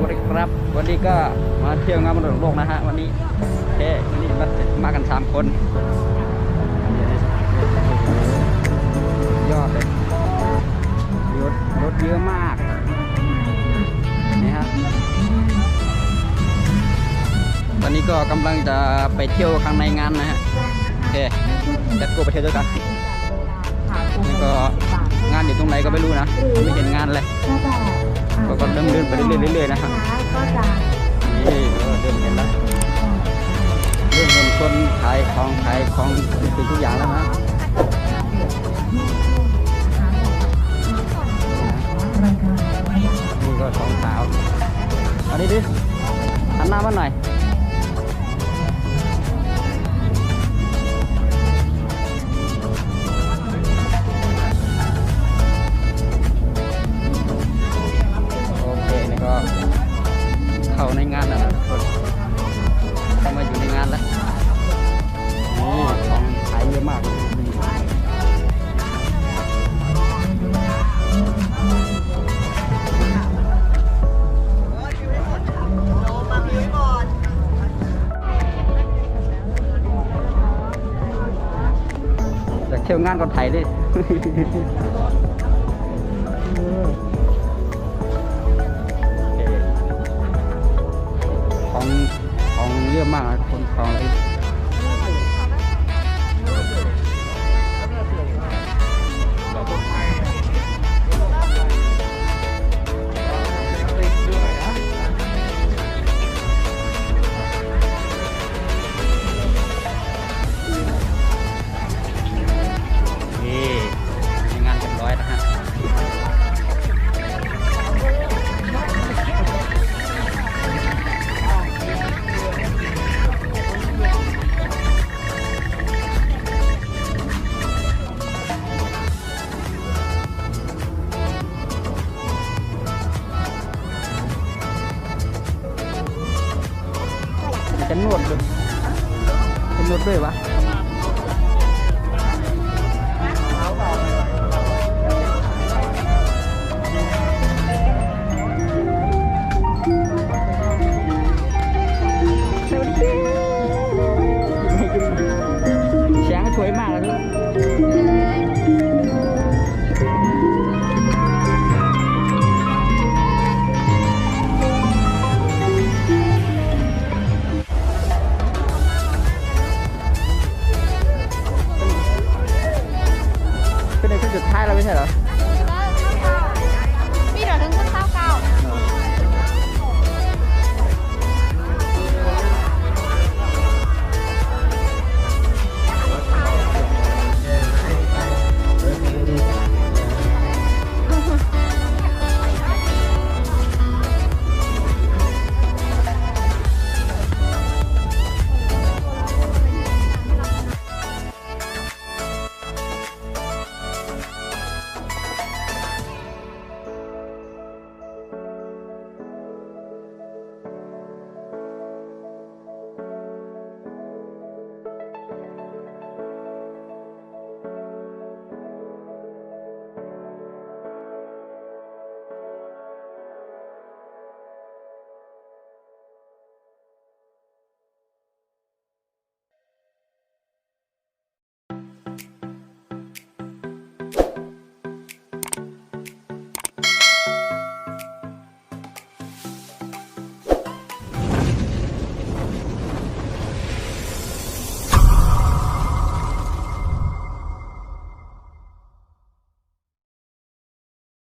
วัสดีครับวันนี้ก็มาเที่ยวงานมรดกโลกนะฮะวันนี้แค่วันนี้มากัน3 คนยอดเลยรถเยอะมากนี่ฮะตอนนี้ก็กำลังจะไปเที่ยวข้างในงานนะฮะโอเคจัดกูไปเที่ยวด้วยกันนี่ก็งานอยู่ตรงไหนก็ไม่รู้นะไม่เห็นงานเลยก็เดินไปเรื่อยๆนะครับนี่เดินเห็นแล้วเริ่มเห็นคนขายของทุกอย่างแล้วนะนี่ก็ของสาวเอาดิหันหน้ามาหน่อยเข้าในงานแล้วนะทุกคนเข้ามาอยู่ในงานแล้วนี่ของขายเยอะมากอยากเที่ยวงานก็ถ่ายดิของเยอะมากคนของเลยนี่งานเรียบร้อยนะฮะจะนวดด้วยเป็นนวดด้วยวะ